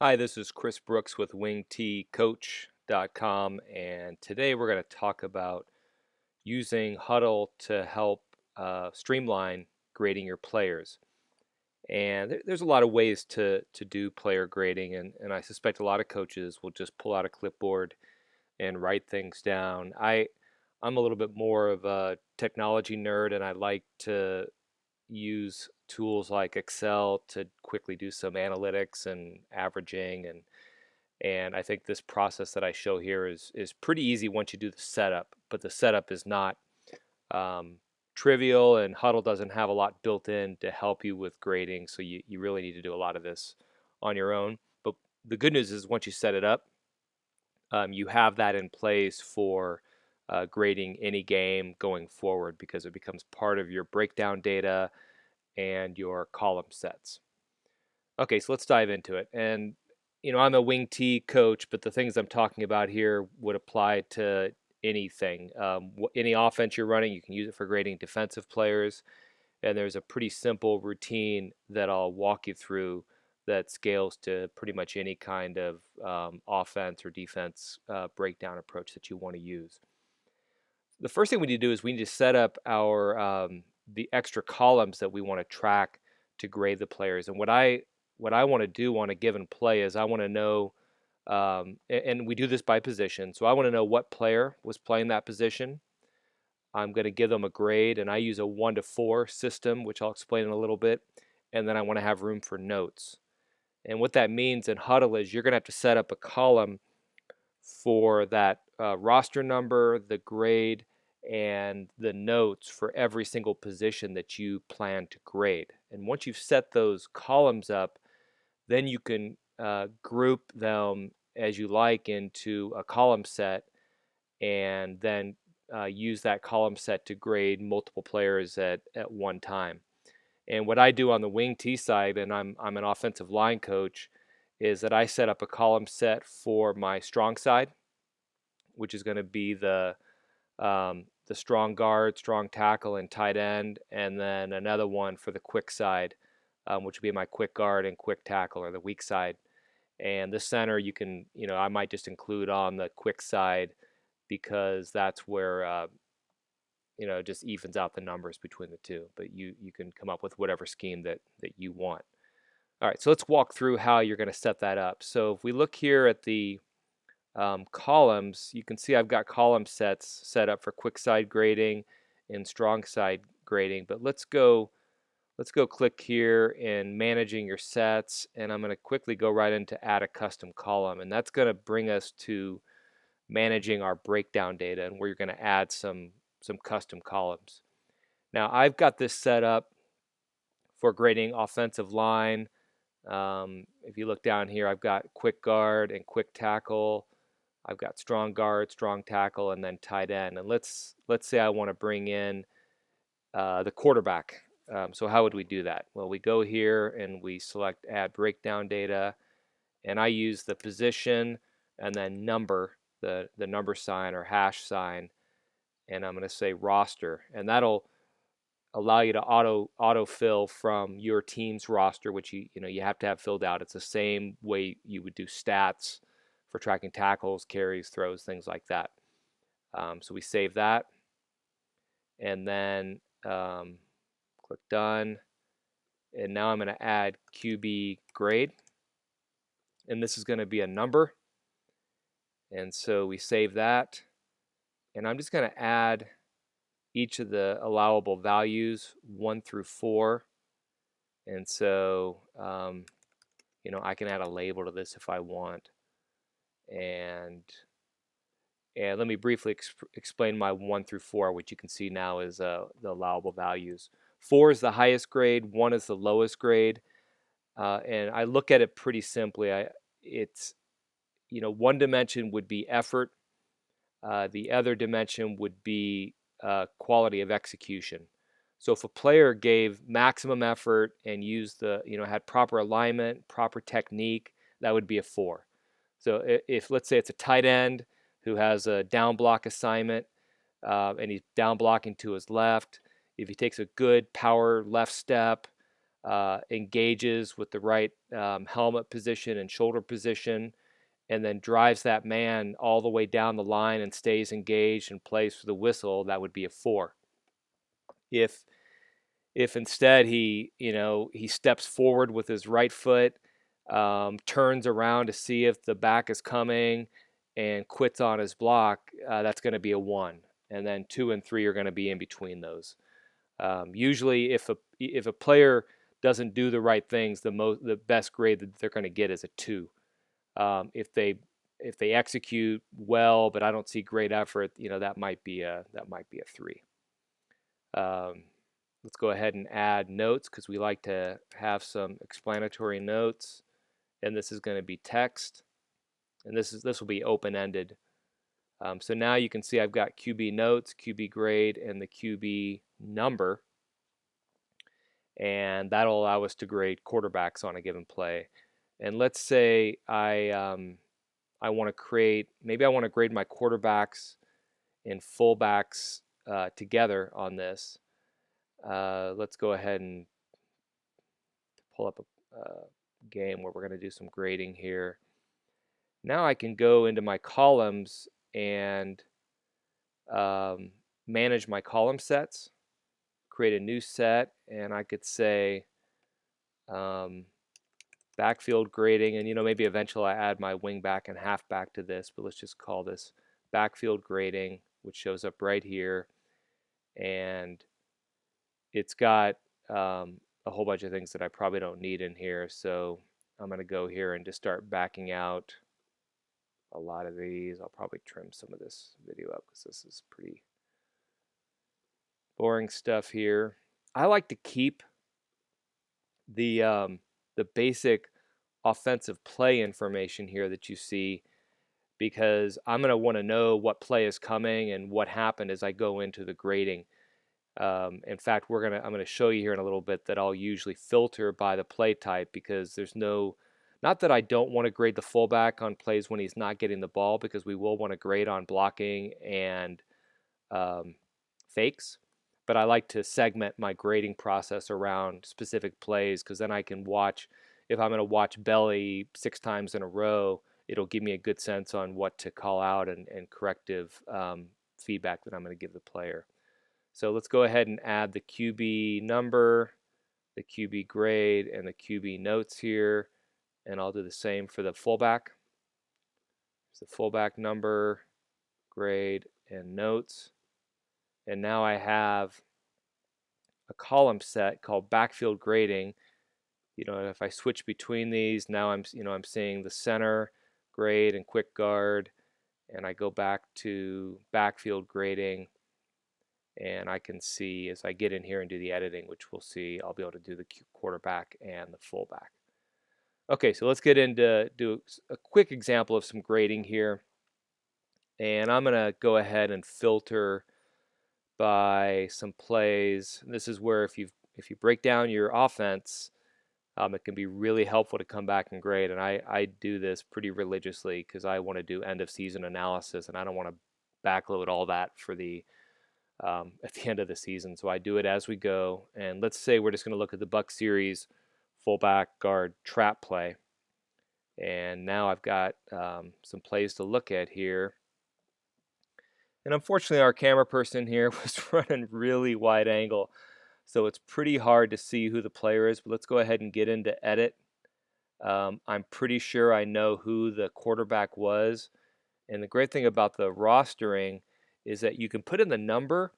Hi, this is Chris Brooks with wingtcoach.com, and today we're going to talk about using Hudl to help streamline grading your players. And there's a lot of ways to do player grading, and I suspect a lot of coaches will just pull out a clipboard and write things down. I'm a little bit more of a technology nerd, and I like to use tools like Excel to quickly do some analytics and averaging and I think this process that I show here is pretty easy once you do the setup, but the setup is not um, trivial, and Hudl doesn't have a lot built in to help you with grading, so you really need to do a lot of this on your own. But the good news is once you set it up, you have that in place for grading any game going forward because it becomes part of your breakdown data and your column sets. Okay, so let's dive into it. And I'm a wing T coach, but the things I'm talking about here would apply to anything. Any offense you're running, you can use it for grading defensive players. And there's a pretty simple routine that I'll walk you through that scales to pretty much any kind of offense or defense breakdown approach that you want to use. The first thing we need to do is we need to set up our the extra columns that we want to track to grade the players. And what I want to do on a given play is I want to know, and we do this by position. So I want to know what player was playing that position. I'm going to give them a grade, and I use a 1 to 4 system, which I'll explain in a little bit. And then I want to have room for notes. And what that means in Hudl is you're going to have to set up a column for that roster number, the grade, and the notes for every single position that you plan to grade. And once you've set those columns up, then you can group them as you like into a column set and then use that column set to grade multiple players at one time. And what I do on the wing T side, and I'm an offensive line coach, is that I set up a column set for my strong side, which is going to be the strong guard, strong tackle, and tight end, and then another one for the quick side, which would be my quick guard and quick tackle, or the weak side. And the center, I might just include on the quick side because that's where it just evens out the numbers between the two. But you can come up with whatever scheme that you want. All right, so let's walk through how you're going to set that up. So if we look here at the columns, you can see I've got column sets set up for quick side grading and strong side grading. But let's go click here in managing your sets, and I'm going to quickly go right into add a custom column, and that's going to bring us to managing our breakdown data, and where you're going to add some custom columns. Now I've got this set up for grading offensive line. If you look down here, I've got quick guard and quick tackle. I've got strong guard, strong tackle, and then tight end. And let's say I want to bring in the quarterback. So how would we do that? Well, we go here and we select add breakdown data, and I use the position and then number, the number sign or hash sign, and I'm going to say roster, and that'll allow you to auto fill from your team's roster, which you have to have filled out. It's the same way you would do stats for tracking tackles, carries, throws, things like that. So we save that, and then click done. And now I'm going to add QB grade, and this is going to be a number. And so we save that, and I'm just going to add each of the allowable values 1 through 4. And so I can add a label to this if I want. And let me briefly explain my 1 through 4, which you can see now is the allowable values. 4 is the highest grade, 1 is the lowest grade, and I look at it pretty simply. It's one dimension would be effort, the other dimension would be quality of execution. So if a player gave maximum effort and used had proper alignment, proper technique, that would be a 4. So if let's say it's a tight end who has a down block assignment and he's down blocking to his left, if he takes a good power left step, engages with the right helmet position and shoulder position, and then drives that man all the way down the line and stays engaged and plays for the whistle, that would be a 4. If instead he steps forward with his right foot, turns around to see if the back is coming, and quits on his block, that's going to be a 1. And then 2 and 3 are going to be in between those. Usually, if a player doesn't do the right things, the best grade that they're going to get is a 2. If they execute well, but I don't see great effort, that might be a 3. Let's go ahead and add notes, because we like to have some explanatory notes. And this is going to be text, and this will be open-ended. So now you can see I've got QB notes, QB grade, and the QB number, and that'll allow us to grade quarterbacks on a given play. And let's say I want to grade my quarterbacks and fullbacks together on this. Let's go ahead and pull up a game where we're going to do some grading here. Now I can go into my columns and manage my column sets, create a new set, and I could say backfield grading, and maybe eventually I add my wing back and halfback to this, but let's just call this backfield grading, which shows up right here. And it's got a whole bunch of things that I probably don't need in here, so I'm going to go here and just start backing out a lot of these. I'll probably trim some of this video up because this is pretty boring stuff here. I like to keep the basic offensive play information here that you see, because I'm going to want to know what play is coming and what happened as I go into the grading. In fact, I'm going to show you here in a little bit that I'll usually filter by the play type, because there's not that I don't want to grade the fullback on plays when he's not getting the ball, because we will want to grade on blocking and fakes. But I like to segment my grading process around specific plays, because then I can watch, if I'm going to watch belly 6 times in a row, it'll give me a good sense on what to call out and corrective feedback that I'm going to give the player. So let's go ahead and add the QB number, the QB grade, and the QB notes here. And I'll do the same for the fullback. There's the fullback number, grade, and notes. And now I have a column set called backfield grading. If I switch between these, now I'm seeing the center grade and quick guard, and I go back to backfield grading, and I can see as I get in here and do the editing, which we'll see, I'll be able to do the quarterback and the fullback. Okay, so let's get into do a quick example of some grading here. And I'm going to go ahead and filter by some plays. This is where if you break down your offense, it can be really helpful to come back and grade. And I do this pretty religiously, because I want to do end of season analysis, and I don't want to backload all that for the at the end of the season. So I do it as we go. And let's say we're just going to look at the Buck series fullback guard trap play. And now I've got some plays to look at here. And unfortunately, our camera person here was running really wide angle, so it's pretty hard to see who the player is. But let's go ahead and get into edit. I'm pretty sure I know who the quarterback was. And the great thing about the rostering is that you can put in the number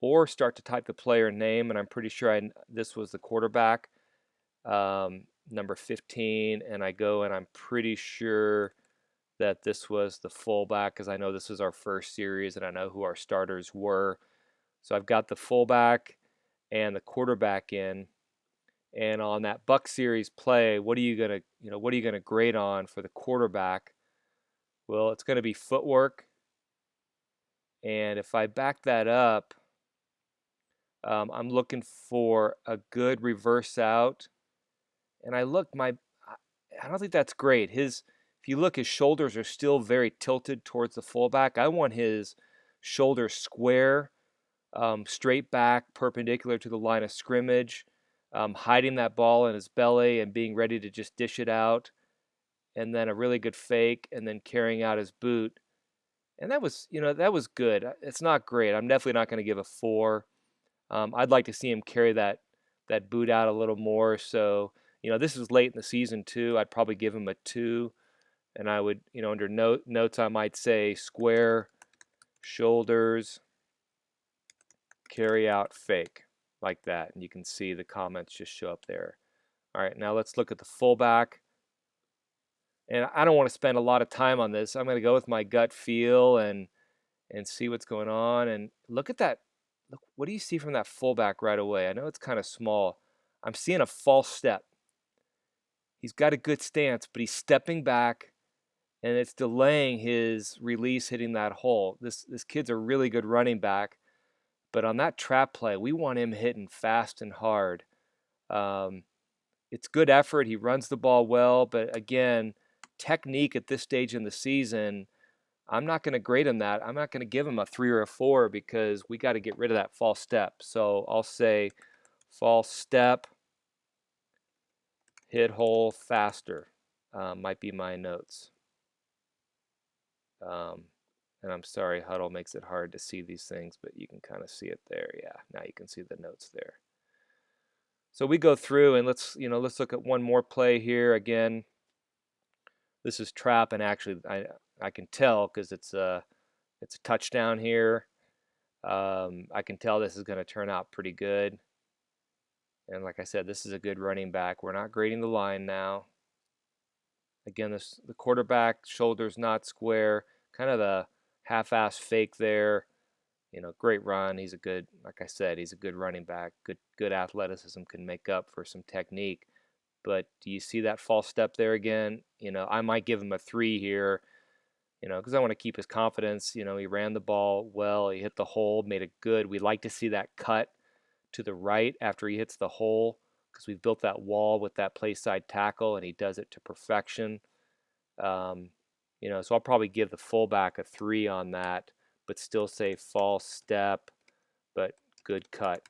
or start to type the player name. And I'm pretty sure this was the quarterback, number 15. And I go and I'm pretty sure that this was the fullback, because I know this was our first series and I know who our starters were. So I've got the fullback and the quarterback in. And on that Buck series play, what are you gonna grade on for the quarterback? Well, it's going to be footwork. And if I back that up, I'm looking for a good reverse out. And I don't think that's great. If you look, his shoulders are still very tilted towards the fullback. I want his shoulders square, straight back, perpendicular to the line of scrimmage. hiding that ball in his belly and being ready to just dish it out, and then a really good fake, and then carrying out his boot. And that was, that was good. It's not great. I'm definitely not going to give a 4. I'd like to see him carry that boot out a little more. So, this is late in the season too. I'd probably give him a 2, and I would, under notes, I might say square, shoulders, carry out, fake, like that. And you can see the comments just show up there. All right, now let's look at the fullback. And I don't want to spend a lot of time on this. I'm going to go with my gut feel and see what's going on. And look at that. Look, what do you see from that fullback right away? I know it's kind of small. I'm seeing a false step. He's got a good stance, but he's stepping back, and it's delaying his release hitting that hole. This kid's a really good running back, but on that trap play, we want him hitting fast and hard. It's good effort. He runs the ball well, but again, technique at this stage in the season, I'm not going to grade him that. I'm not going to give him a 3 or a 4 because we got to get rid of that false step. So I'll say false step, hit hole faster, might be my notes. And I'm sorry, Hudl makes it hard to see these things, but you can kind of see it there. Yeah, now you can see the notes there. So we go through and let's look at one more play here. Again, this is trap, and actually I can tell because it's a touchdown here. I can tell this is going to turn out pretty good. And like I said, this is a good running back. We're not grading the line now. Again, the quarterback, shoulders not square, kind of a half-ass fake there. Great run. He's a good, like I said, he's a good running back. Good athleticism can make up for some technique. But do you see that false step there again? I might give him a 3 here, because I want to keep his confidence. He ran the ball well. He hit the hole, made it good. We like to see that cut to the right after he hits the hole because we've built that wall with that play side tackle, and he does it to perfection. So I'll probably give the fullback a 3 on that, but still say false step, but good cut,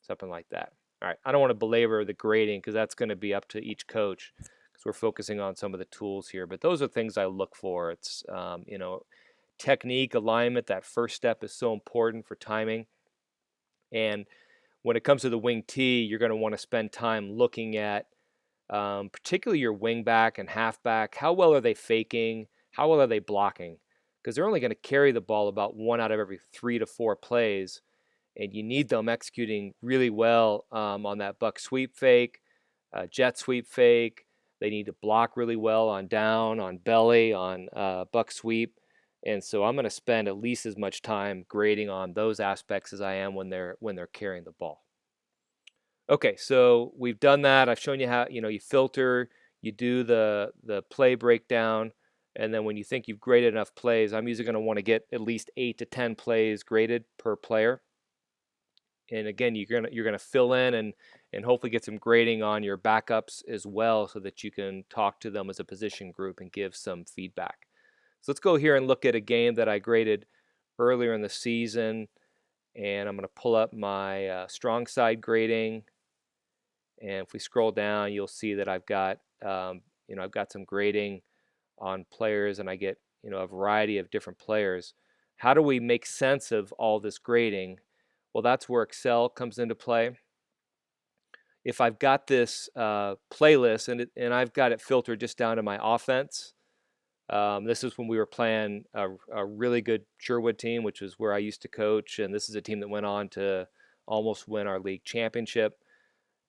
something like that. All right, I don't want to belabor the grading because that's going to be up to each coach because we're focusing on some of the tools here. But those are things I look for. It's, technique, alignment. That first step is so important for timing. And when it comes to the wing T, you're going to want to spend time looking at particularly your wing back and halfback. How well are they faking? How well are they blocking? Because they're only going to carry the ball about 1 out of every 3 to 4 plays. And you need them executing really well on that buck sweep fake, jet sweep fake. They need to block really well on down, on belly, on buck sweep. And so I'm going to spend at least as much time grading on those aspects as I am when they're carrying the ball. Okay, so we've done that. I've shown you how you filter, you do the play breakdown, and then when you think you've graded enough plays, I'm usually going to want to get at least 8 to 10 plays graded per player. And again, you're gonna fill in and hopefully get some grading on your backups as well, so that you can talk to them as a position group and give some feedback. So let's go here and look at a game that I graded earlier in the season, and I'm going to pull up my strong side grading. And if we scroll down, you'll see that I've got I've got some grading on players, and I get a variety of different players. How do we make sense of all this grading? Well, that's where Excel comes into play. If I've got this playlist and I've got it filtered just down to my offense, this is when we were playing a really good Sherwood team, which is where I used to coach, and this is a team that went on to almost win our league championship.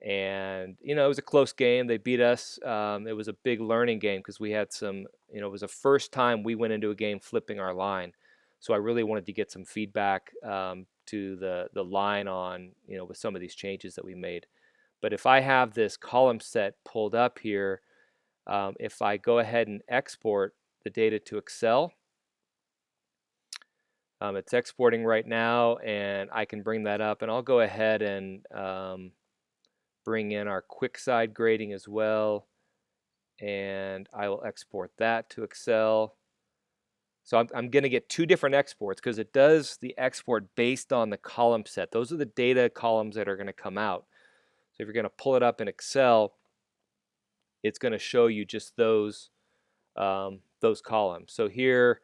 And it was a close game. They beat us. It was a big learning game because we had some. It was the first time we went into a game flipping our line, so I really wanted to get some feedback to the line on with some of these changes that we made. But if I have this column set pulled up here, if I go ahead and export the data to Excel, it's exporting right now, and I can bring that up, and I'll go ahead and bring in our quick side grading as well, and I will export that to Excel. So I'm going to get 2 different exports because it does the export based on the column set. Those are the data columns that are going to come out. So if you're going to pull it up in Excel, it's going to show you just those columns. So here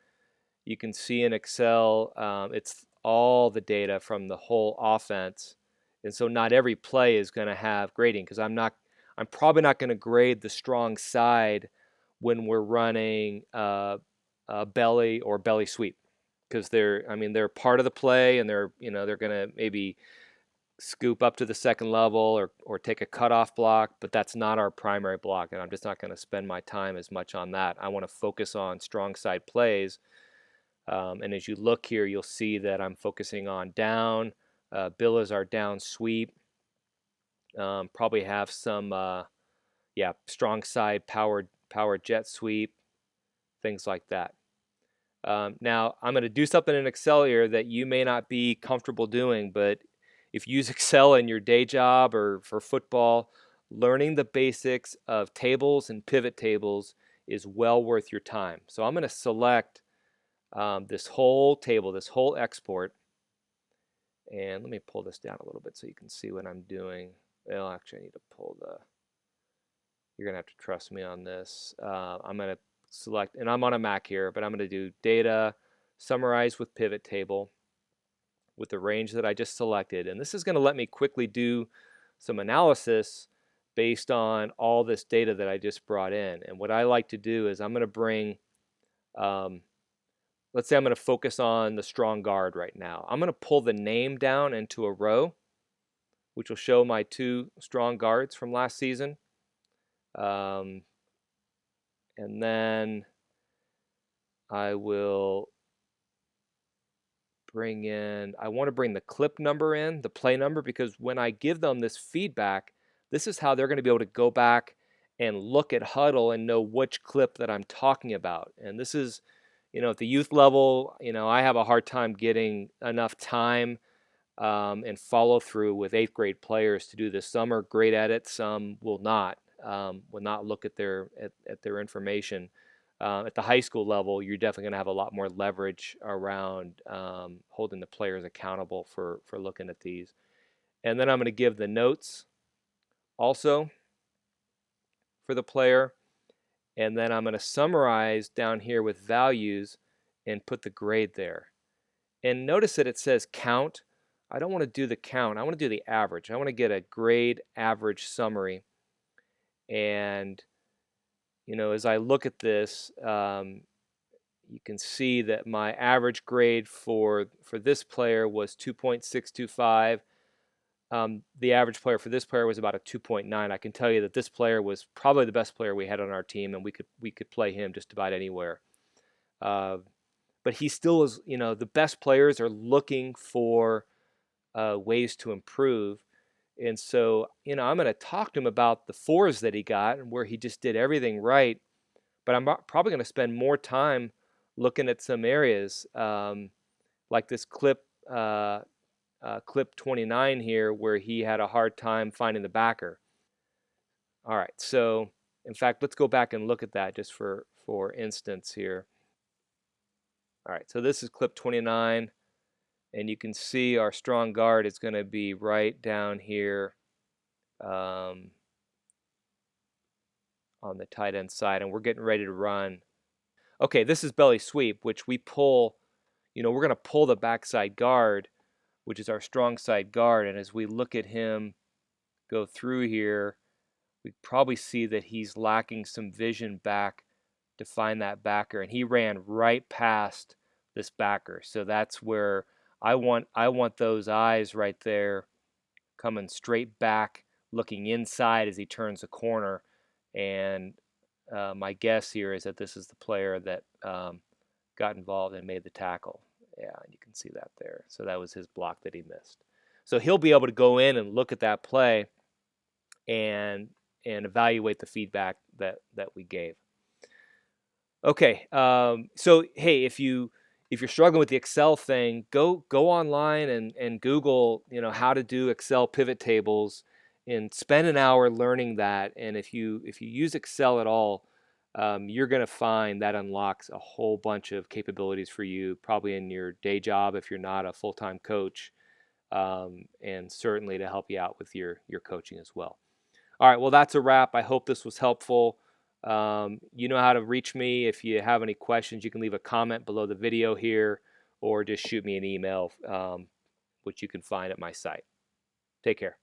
you can see in Excel, it's all the data from the whole offense. And so not every play is going to have grading, because I'm probably not going to grade the strong side when we're running a belly or belly sweep, because they're part of the play, and they're going to maybe scoop up to the second level or take a cutoff block, but that's not our primary block, and I'm just not going to spend my time as much on that. I want to focus on strong side plays. And as you look here, you'll see that I'm focusing on down. Bill is our down sweep. Probably have some, strong side power jet sweep, things like that. Now, I'm going to do something in Excel here that you may not be comfortable doing, but if you use Excel in your day job or for football, learning the basics of tables and pivot tables is well worth your time. So I'm going to select this whole table, this whole export. And let me pull this down a little bit so you can see what I'm doing. Well, actually, I need to pull you're going to have to trust me on this. I'm going to select, and I'm on a Mac here, but I'm going to do data, summarize with pivot table with the range that I just selected. And this is going to let me quickly do some analysis based on all this data that I just brought in. And what I like to do is I'm going to bring, let's say I'm going to focus on the strong guard right now. I'm going to pull the name down into a row, which will show my 2 strong guards from last season. And then I will I want to bring the clip number in, the play number, because when I give them this feedback, this is how they're going to be able to go back and look at Hudl and know which clip that I'm talking about. And this is, at the youth level, I have a hard time getting enough time and follow through with 8th grade players to do this. Some are great at it, some will not look at their information. At the high school level, you're definitely going to have a lot more leverage around holding the players accountable for looking at these. And then I'm going to give the notes also for the player. And then I'm going to summarize down here with values and put the grade there. And notice that it says count. I don't want to do the count. I want to do the average. I want to get a grade average summary. And as I look at this, you can see that my average grade for this player was 2.625. The average player for this player was about a 2.9. I can tell you that this player was probably the best player we had on our team, and we could play him just about anywhere. But he still is, the best players are looking for ways to improve. And so, I'm going to talk to him about the 4s that he got and where he just did everything right. But I'm probably going to spend more time looking at some areas like this clip 29 here, where he had a hard time finding the backer. All right, so in fact, let's go back and look at that just for instance here. All right, so this is clip 29. And you can see our strong guard is going to be right down here on the tight end side, and we're getting ready to run. Okay, this is belly sweep, which we pull, we're going to pull the backside guard, which is our strong side guard. And as we look at him go through here, we probably see that he's lacking some vision back to find that backer. And he ran right past this backer. So that's where I want those eyes right there coming straight back, looking inside as he turns the corner. And my guess here is that this is the player that got involved and made the tackle. Yeah, you can see that there. So that was his block that he missed. So he'll be able to go in and look at that play and evaluate the feedback that we gave. Okay, so hey, if you're struggling with the Excel thing, go online and Google, how to do Excel pivot tables, and spend an hour learning that. And if you use Excel at all, you're going to find that unlocks a whole bunch of capabilities for you, probably in your day job if you're not a full-time coach. and certainly to help you out with your coaching as well. All right, well, that's a wrap. I hope this was helpful. You know how to reach me. If you have any questions, you can leave a comment below the video here, or just shoot me an email, which you can find at my site. Take care.